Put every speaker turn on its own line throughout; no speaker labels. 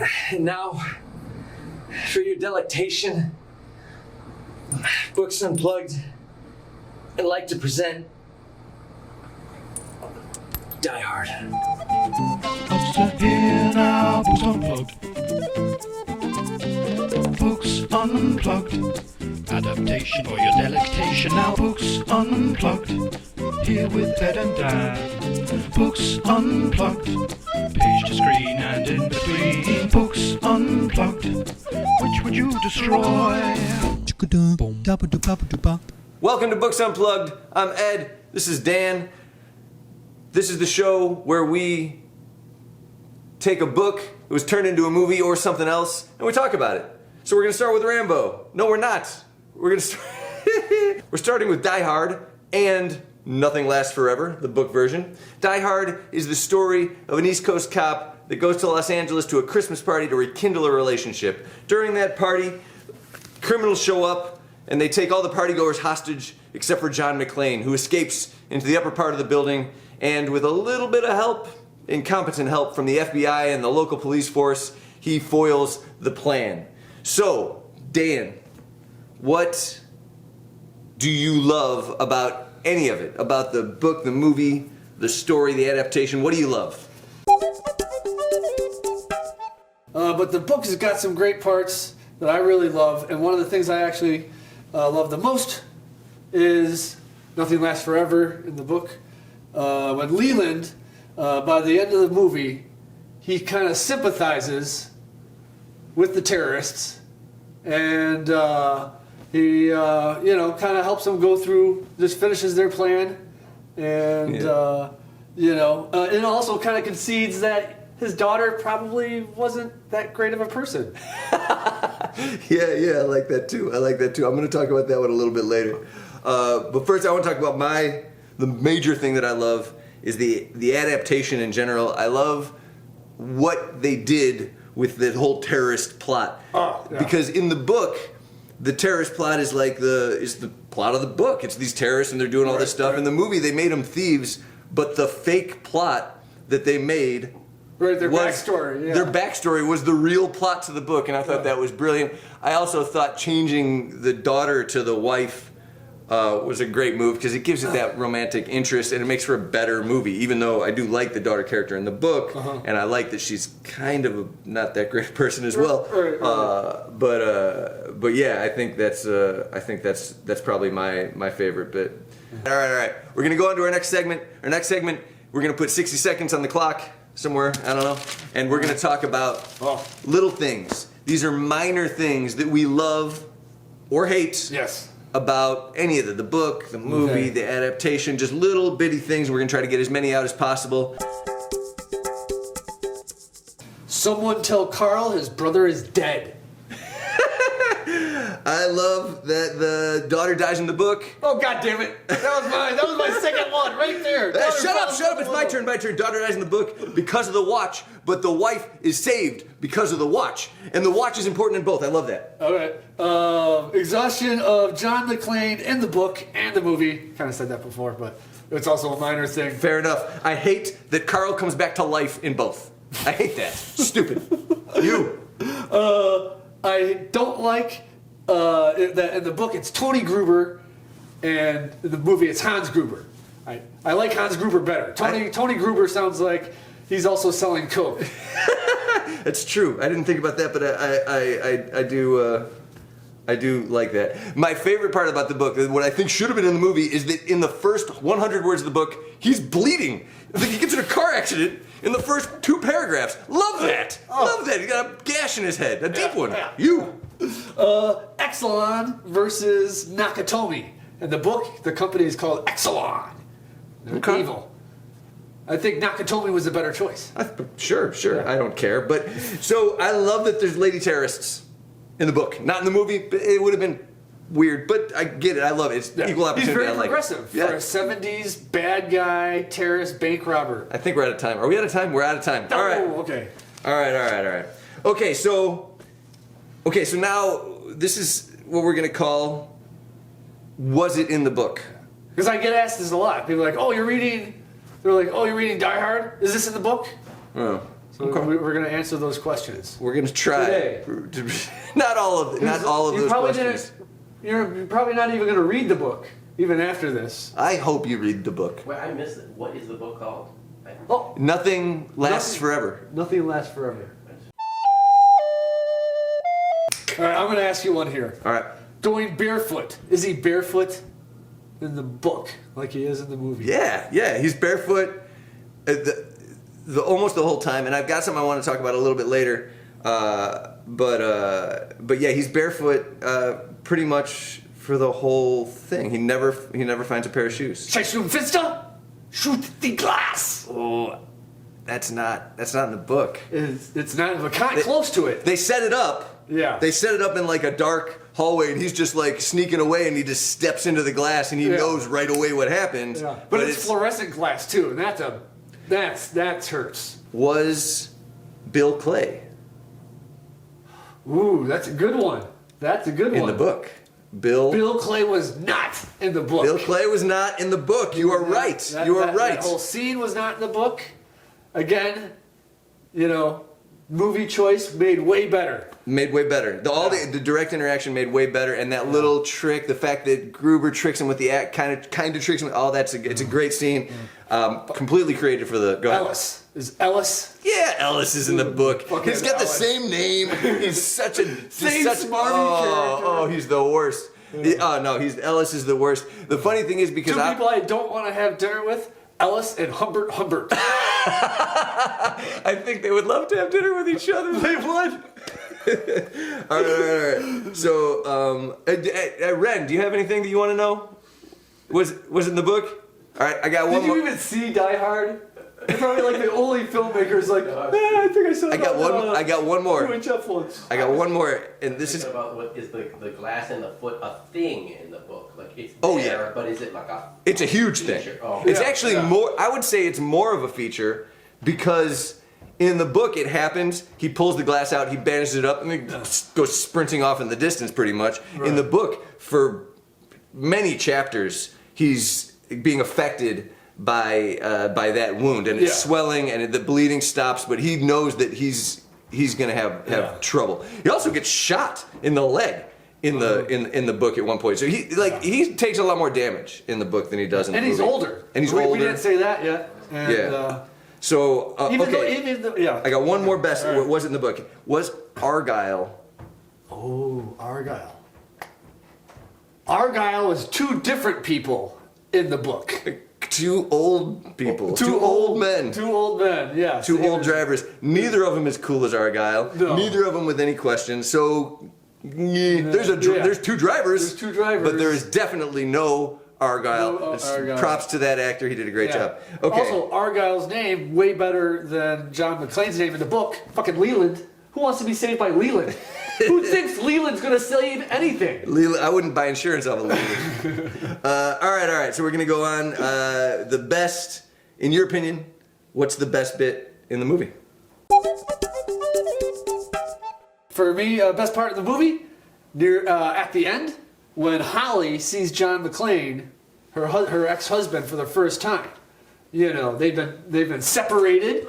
And now, for your delectation, Books Unplugged, I'd like to present Die Hard.
Here now, Books Unplugged. Books Unplugged. Adaptation for your delectation. Now, Books Unplugged. Here with Ed and Dan. Books Unplugged. Page to screen and in between. Books Unplugged. Which would you destroy?
Welcome to Books Unplugged. I'm Ed. This is Dan. This is the show where we take a book that was turned into a movie or something else, and we talk about it. So we're gonna start with Rambo. No, we're not. We're starting with Die Hard and Nothing Lasts Forever, the book version. Die Hard is the story of an East Coast cop that goes to Los Angeles to a Christmas party to rekindle a relationship. During that party, criminals show up and they take all the partygoers hostage except for John McClane, who escapes into the upper part of the building, and with a little bit of help, incompetent help from the FBI and the local police force, he foils the plan. So, Dan, what do you love about any of it? About the book, the movie, the story, the adaptation? What do you love?
But the book has got some great parts that I really love, and one of the things I actually love the most is Nothing Lasts Forever in the book. When Leland, by the end of the movie, he kind of sympathizes with the terrorists, and he, kind of helps them go through, just finishes their plan, and, and also kind of concedes that his daughter probably wasn't that great of a person.
Yeah, I like that too. I'm going to talk about that one a little bit later. But first, I want to talk about the major thing that I love is the adaptation in general. I love what they did with the whole terrorist plot.
Oh, yeah.
Because in the book, the terrorist plot is like the plot of the book. It's these terrorists and they're doing all this stuff.
Right.
In the movie, they made them thieves, but the fake plot that they made.
Right, their backstory. Yeah.
Their backstory was the real plot to the book, and I thought that was brilliant. I also thought changing the daughter to the wife was a great move because it gives it that romantic interest and it makes for a better movie, even though I do like the daughter character in the book, and I like that she's kind of not that great a person as well. But yeah, I think that's probably my favorite bit. All right. We're gonna go on to our next segment. We're gonna put 60 seconds on the clock somewhere, I don't know, and we're gonna talk about little things. These are minor things that we love or hate.
Yes.
About any of the book, the movie, the adaptation, just little bitty things. We're gonna try to get as many out as possible.
Someone tell Carl his brother is dead.
I love that the daughter dies in the book.
Oh, God damn it. That was my second one right there.
Shut up, it's my turn. Daughter dies in the book because of the watch, but the wife is saved because of the watch. And the watch is important in both. I love that.
All right. Exhaustion of John McClane in the book and the movie. Kind of said that before, but it's also a minor thing.
Fair enough. I hate that Carl comes back to life in both. I hate that. Stupid. You.
I don't like that in the book it's Tony Gruber, and in the movie it's Hans Gruber. I like Hans Gruber better. Tony Gruber sounds like he's also selling coke.
That's true. I didn't think about that, but I do like that. My favorite part about the book, what I think should have been in the movie, is that in the first 100 words of the book, he's bleeding. Like he gets in a car accident in the first 2 paragraphs. Love that. Love that. He got a gash in his head, a deep one.
Yeah.
You.
Exelon versus Nakatomi. In the book, the company is called Exelon. They're evil. I think Nakatomi was a better choice.
Sure. Yeah. I don't care. But so I love that there's lady terrorists in the book. Not in the movie. But it would have been weird, but I get it. I love it. It's equal opportunity.
He's very
I like
progressive
it.
for a 70s bad guy, terrorist, bank robber.
I think we're out of time. Are we out of time? We're out of time. All right.
Okay.
All right. Okay, so now this is what we're gonna call "Was it in the book?"
Because I get asked this a lot. People are like, "Oh, you're reading." They're like, "Oh, you're reading Die Hard? Is this in the book?"
Oh.
So we're going to answer those questions.
We're gonna try.
Today.
Not all of those questions.
You're probably not even going to read the book, even after this.
I hope you read the book.
Wait, I missed it. What is the book called?
Oh,
Nothing lasts forever.
nothing lasts forever. All right, I'm going to ask you one here.
All right.
Going barefoot. Is he barefoot in the book like he is in the movie?
Yeah, he's barefoot almost the whole time, and I've got something I want to talk about a little bit later. But yeah, he's barefoot pretty much for the whole thing. He never finds a pair of shoes.
Finster, shoot the glass.
Oh, that's not in the book.
It's not, but kind of close to it.
They set it up.
Yeah.
They set it up in like a dark hallway, and he's just like sneaking away, and he just steps into the glass, and he knows right away what happened.
Yeah. But it's fluorescent glass too, and that hurts.
Was Bill Clay
Ooh, that's a good one. That's a good one.
in the book? Bill
Clay was not in the book.
Bill Clay was not in the book. You are right. You are right.
That whole scene was not in the book. Again, movie choice made way better.
Made way better. The direct interaction made way better, and that little trick, the fact that Gruber tricks him with the act, kind of tricks him. It's a great scene. Completely created for the. Go ahead.
Ellis is Ellis.
Yeah, Ellis is in the book.
Fucking
He's got the
Ellis.
same name. He's such a
Same smarmy character.
Oh, he's the worst. Oh no, Ellis is the worst. The funny thing is because
Two people I don't want to have dinner with: Ellis and Humbert.
I think they would love to have dinner with each other.
They would.
All right. So, Ren, do you have anything that you want to know? Was it in the book? All right, I got one
Did
more.
you even see Die Hard? You're probably like the only filmmakers like, I think I saw
I got one more.
UHF once.
I got one more, and this is.
about what is the glass in the foot a thing in the book? Like it's
Oh,
there,
yeah.
but is it like a?
It's a huge thing.
feature? Oh.
It's
Yeah,
actually
yeah.
more. I would say it's more of a feature because in the book it happens. He pulls the glass out, he bandages it up, and then goes sprinting off in the distance. Pretty much.
Right.
In the book, for many chapters, he's being affected by that wound, and it's swelling, and the bleeding stops. But he knows that he's gonna have trouble. He also gets shot in the leg. In the book at one point, so he takes a lot more damage in the book than he does in the movie.
And he's older.
And he's
we,
older.
We didn't say that yet. And,
Yeah. So I got one more best.
All right.
What was it in the book? Was Argyle?
Oh, Argyle. Argyle is two different people in the book.
Two old people. Two old men.
Two old men. Yeah.
Two old drivers. Neither of them as cool as Argyle.
No.
Neither of them with any questions. So there's two drivers.
There's two drivers.
But there is definitely no Argyle.
No, Argyle.
Props to that actor. He did a great job. Okay.
Also, Argyle's name way better than John McClane's name in the book. Fucking Leland. Who wants to be saved by Leland? Who thinks Leland's gonna save anything?
I wouldn't buy insurance off of Leland. All right. So we're gonna go on. The best, in your opinion, what's the best bit in the movie?
For me, best part of the movie, near at the end, when Holly sees John McClane, her ex-husband, for the first time. They've been separated.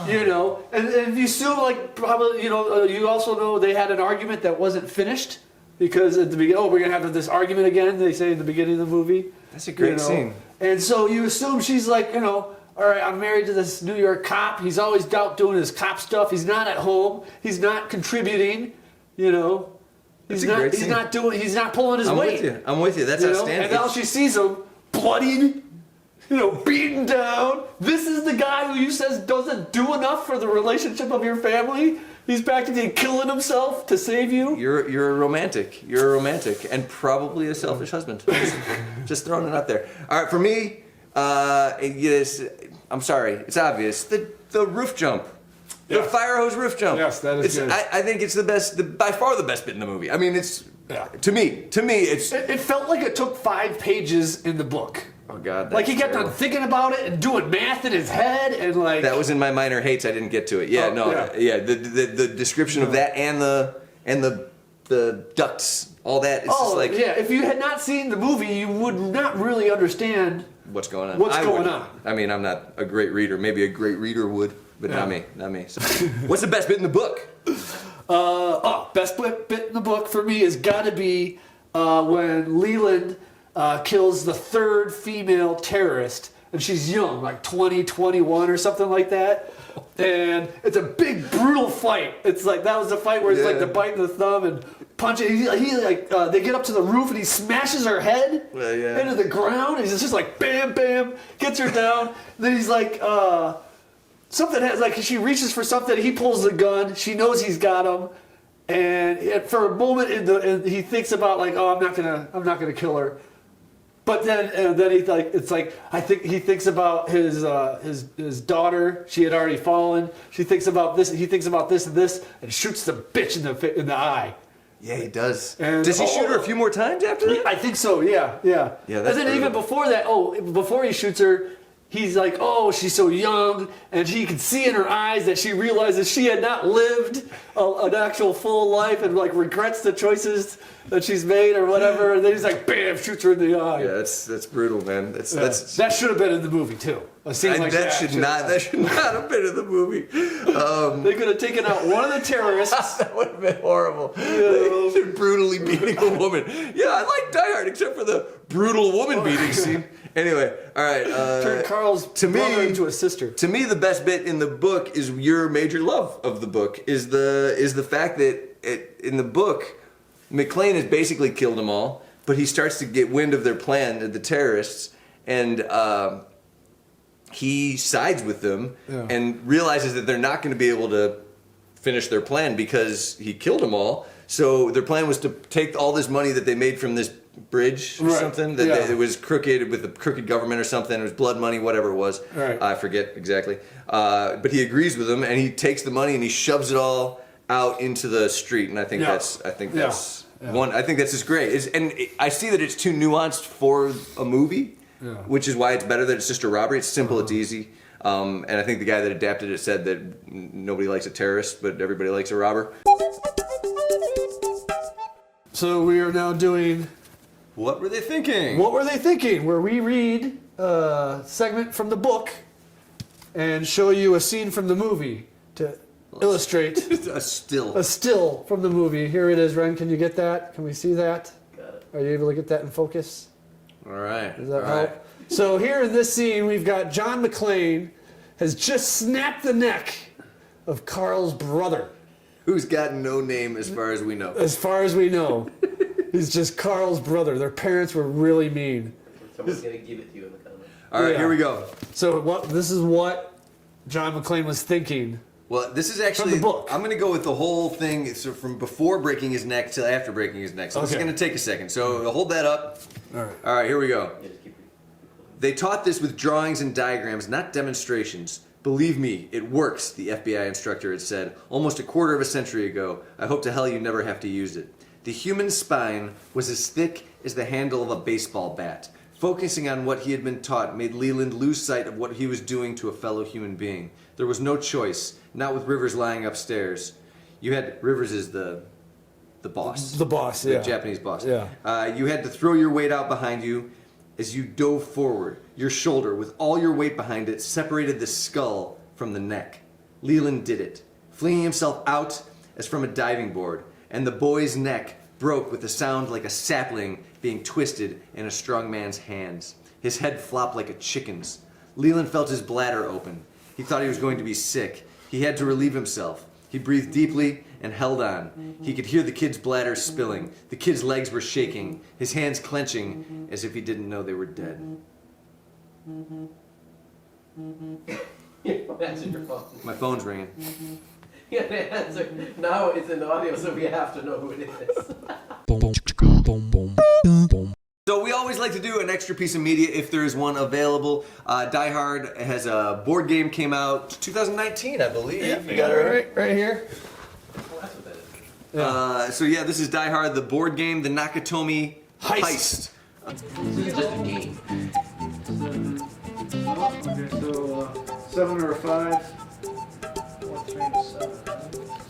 And you assume probably you also know they had an argument that wasn't finished because at the beginning, we're gonna have this argument again. They say in the beginning of the movie.
That's a great scene.
And so you assume she's like, all right, I'm married to this New York cop. He's always out doing his cop stuff. He's not at home. He's not contributing. He's not pulling his weight.
I'm with you. That's outstanding.
And now she sees him bloodied, beaten down. This is the guy who you says doesn't do enough for the relationship of your family. He's practically killing himself to save you.
You're a romantic. You're a romantic, and probably a selfish husband. Just throwing it out there. All right, for me, yes, I'm sorry. It's obvious. The roof jump. The fire hose roof jump.
Yes, that is good.
I think it's the best, by far the best bit in the movie. I mean, it's to me, it's.
It felt like it took 5 pages in the book.
Oh God!
Like he kept
terrible.
on thinking about it and doing math in his head and like.
That was in my minor hates. I didn't get to it. Yeah, The description of that and the ducts, all that. It's just like
If you had not seen the movie, you would not really understand
what's going on.
what's going on.
I mean, I'm not a great reader. Maybe a great reader would. but not me. So, what's the best bit in the book?
Best bit in the book for me has got to be when Leland kills the third female terrorist, and she's young, like 20, 21 or something like that. And it's a big, brutal fight. It's like, that was the fight where it's like the biting the thumb and punching. He they get up to the roof and he smashes her head into the ground. He's just like, bam, bam, gets her down. Then he's like, something has, like, she reaches for something. He pulls the gun. She knows he's got him. And for a moment, he thinks about, like, oh, I'm not gonna kill her. But then I think he thinks about his daughter. She had already fallen. She thinks about this. He thinks about this and this, and shoots the bitch in the eye.
Yeah, he does.
And,
does he shoot her a few more times after that?
I think so. Yeah.
Yeah, that's
and then
brutal.
even before that, before he shoots her, he's like, oh, she's so young, and he can see in her eyes that she realizes she had not lived an actual full life, and like regrets the choices that she's made or whatever. And then he's like, bam, shoots her in the eye.
Yeah, that's brutal, man.
That should have been in the movie too. That
should not have been in the movie.
They could have taken out one of the terrorists.
That would have been horrible. They're brutally beating a woman. Yeah, I like Die Hard except for the brutal woman beating scene. Anyway, all right.
Turn Carl's brother into a sister.
To me, the best bit in the book is your major love of the book is the fact that in the book, McClane has basically killed them all, but he starts to get wind of their plan, the terrorists, and he sides with them and realizes that they're not going to be able to finish their plan because he killed them all. So their plan was to take all this money that they made from this bridge or something that it was crooked with the crooked government or something. It was blood money, whatever it was.
Right.
I forget exactly. But he agrees with them and he takes the money and he shoves it all out into the street. And I think that's just great. And I see that it's too nuanced for a movie, which is why it's better that it's just a robbery. It's simple, it's easy. And I think the guy that adapted it said that nobody likes a terrorist, but everybody likes a robber.
So we are now doing
What Were They Thinking?
What Were They Thinking? Where we read a segment from the book and show you a scene from the movie to illustrate
a
still from the movie. Here it is, Ren. Can you get that? Can we see that?
Got it.
Are you able to get that in focus?
All right.
Does that help? So here in this scene, we've got John McClane has just snapped the neck of Carl's brother.
Who's got no name as far as we know.
As far as we know. He's just Carl's brother. Their parents were really mean.
Someone's going to give it to you in the comments.
All right, here we go.
So this is what John McClane was thinking.
Well, this is actually
From the book.
I'm going to go with the whole thing so from before breaking his neck till after breaking his neck. So this is going to take a second. So hold that up.
All right.
All right, here we go.
Yeah, just keep
They taught this with drawings and diagrams, not demonstrations. Believe me, it works, the FBI instructor had said almost a quarter of a century ago. I hope to hell you never have to use it. The human spine was as thick as the handle of a baseball bat. Focusing on what he had been taught made Leland lose sight of what he was doing to a fellow human being. There was no choice, not with Rivers lying upstairs. Rivers is the boss.
The boss,
The Japanese boss.
Yeah.
You had to throw your weight out behind you as you dove forward. Your shoulder, with all your weight behind it, separated the skull from the neck. Leland did it, flinging himself out as from a diving board, and the boy's neck broke with a sound like a sapling being twisted in a strong man's hands. His head flopped like a chicken's. Leland felt his bladder open. He thought he was going to be sick. He had to relieve himself. He breathed deeply and held on. He could hear the kid's bladder spilling. The kid's legs were shaking, his hands clenching as if he didn't know they were dead.
Answer your phone.
My phone's ringing.
You gotta answer. Now it's in the audio, so we have to know who it is.
So we always like to do an extra piece of media if there is one available. Die Hard has a board game, came out 2019, I believe.
Yeah, you got it right here.
Oh, that's what that is.
So yeah, this is Die Hard, the board game, the Nakatomi Heist.
This is just a game.
Okay, so 7 or a 5.
4, 3, and 7.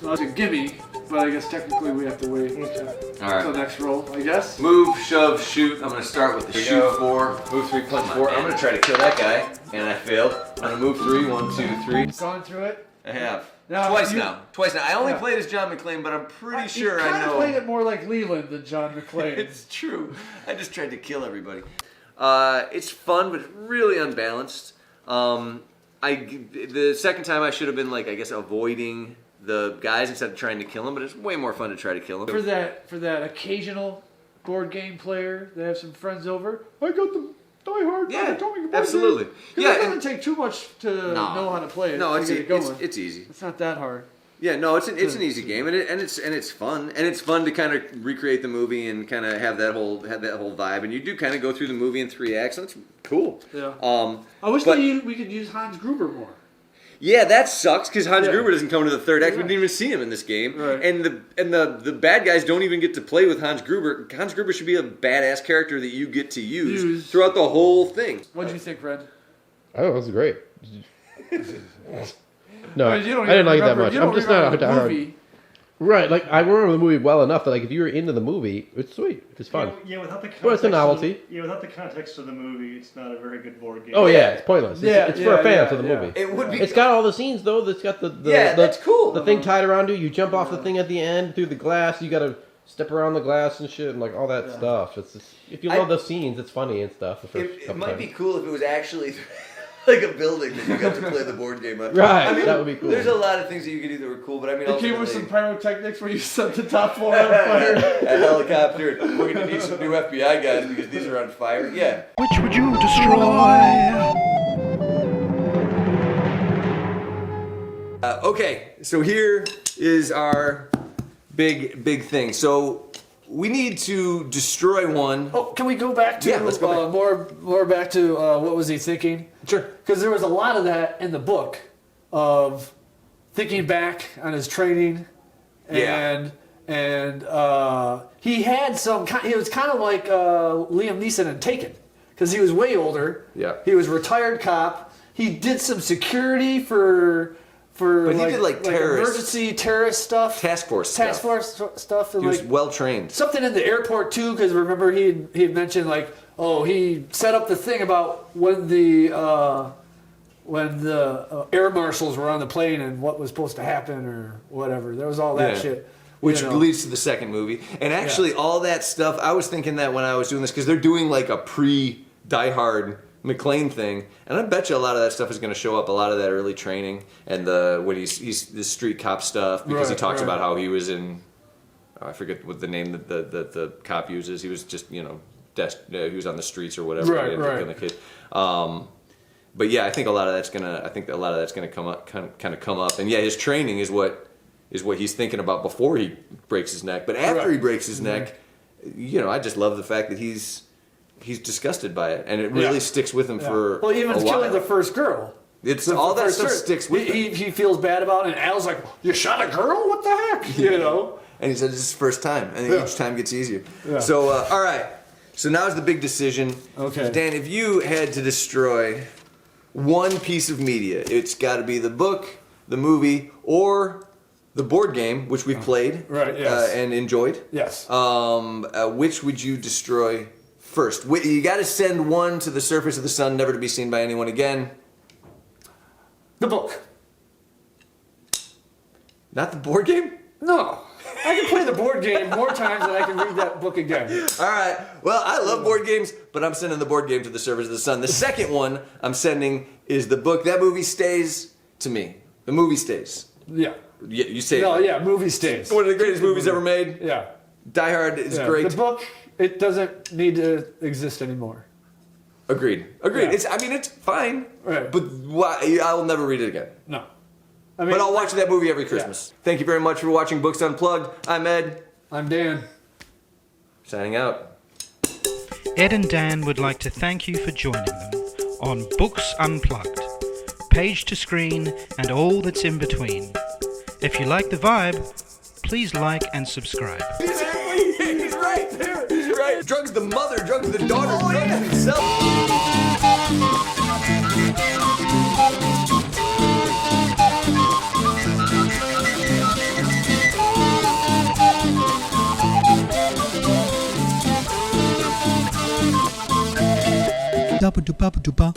So that's a gimme, but I guess technically we have to wait
All right.
until next roll, I guess.
Move, shove, shoot. I'm gonna start with the
Here we
shoot
go.
4. Move 3, punch 4. I'm gonna try to kill that guy, and I failed. Want to move 3? 1, 2, 3.
Gone through it.
I have.
Now,
Twice
you-
now. Twice now. I only
Yeah.
played as John McClane, but I'm pretty sure
you
I
kinda
know.
played it more like Leland than John McClane.
It's true. I just tried to kill everybody. It's fun, but really unbalanced. The second time I should have been like, I guess, avoiding the guys instead of trying to kill them, but it's way more fun to try to kill them.
For that occasional board game player that have some friends over, I got the Die Hard.
Yeah,
Atomic board
absolutely.
game. 'Cause
Yeah,
it doesn't
and-
take too much to know how to play it.
No,
to
it's
get it going.
it's easy.
It's not that hard.
Yeah, no, it's an easy game, and it's fun, and it's fun to kind of recreate the movie and kind of have that whole vibe, and you do kind of go through the movie in 3 acts, and it's cool.
Yeah. I wish we could use Hans Gruber more.
Yeah, that sucks because Hans
Yeah.
Gruber doesn't come to the third act. We
Right.
didn't even see him in this game,
Right.
and the bad guys don't even get to play with Hans Gruber. Hans Gruber should be a badass character that you get to use throughout the whole thing.
What do you think, Red?
Oh, it was great. No,
I mean, you don't
I didn't
even
like it that
remember-
much.
you don't
I'm just not a
remember the
diehard.
movie.
Right, like I remember the movie well enough that like if you were into the movie, it's sweet. It's fun.
Yeah, without the context.
Well, it's a novelty.
Without the context of the movie, it's not a very good board game.
Oh yeah, it's pointless.
Yeah,
It's for fans of the
yeah.
movie.
It would be.
It's got all the scenes though. It's got the
that's cool.
The thing tied around you. You jump off the thing at the end through the glass. You got to step around the glass and shit and like all that stuff. It's just, if you love the scenes, it's funny and stuff. The first
It
couple
might
times.
be cool if it was actually like a building that you got to play the board game on.
Right,
I mean,
that would be cool.
There's a lot of things that you could do that were cool, but I mean,
It came with
ultimately-
some pyrotechnics where you set the top floor on fire.
a helicopter. We're gonna need some new FBI guys because these are on fire. Yeah.
Which would you destroy?
Okay, so here is our big thing. So we need to destroy one.
Oh, can we go back to
Yeah, let's go back.
more back to what was he thinking?
Sure.
Because there was a lot of that in the book of thinking back on his training, and he had some. He was kind of like Liam Neeson in Taken, because he was way older.
Yeah.
He was a retired cop. He did some security for.
But he did, like, terrorist-
emergency terrorist stuff,
Task force stuff.
stuff, and
He was
like
well trained.
something in the airport too, because remember he had mentioned like, oh, he set up the thing about when the air marshals were on the plane and what was supposed to happen or whatever. There was all that
Yeah.
shit,
Which
you know.
leads to the second movie. And actually, all that stuff, I was thinking that when I was doing this, because they're doing like a pre-Die Hard McClane thing, and I bet you a lot of that stuff is going to show up. A lot of that early training and when he's the street cop stuff, because he
Right,
talks
right.
about how he was in. I forget what the name that the cop uses. He was just he was on the streets or whatever.
Right,
and
right.
killing the kid. But yeah, I think a lot of that's gonna come up, kind of come up. And yeah, his training is what he's thinking about before he breaks his neck. But after
Right.
he breaks his neck, I just love the fact that he's disgusted by it, and it really
Yeah.
sticks with him
Yeah.
for
well, even
a while.
killing the first girl.
It's
The
all that
first
stuff
girl,
sticks with him.
he feels bad about it, and Al's like, "You shot a girl? What the heck?" You know.
And he said it's his first time, and
Yeah.
each time gets easier.
Yeah.
So, all right. So now's the big decision.
Okay.
Dan, if you had to destroy one piece of media, it's got to be the book, the movie, or the board game, which we've played
Right, yes.
and enjoyed.
Yes.
Which would you destroy first? You got to send one to the surface of the sun, never to be seen by anyone again.
The book.
Not the board game?
No. I can play the board game more times than I can read that book again.
All right. Well, I love board games, but I'm sending the board game to the surface of the sun. The second one I'm sending is the book. That movie stays to me. The movie stays.
Yeah.
Yeah, you say
No,
it.
yeah, movie stays.
One of the greatest movies ever made.
Yeah.
Die Hard is
Yeah.
great.
The book, it doesn't need to exist anymore.
Agreed.
Yeah.
It's fine.
Right.
But why? I'll never read it again.
No. I mean,
But I'll watch that movie every Christmas. Thank you very much for watching Books Unplugged. I'm Ed.
I'm Dan.
Signing out.
Ed and Dan would like to thank you for joining them on Books Unplugged, page to screen and all that's in between. If you like the vibe, please like and subscribe.
Exactly. He's right. He's right. Drugs the mother, drugs the daughter, drugs himself.
Dabba-doo-babba-doo-ba.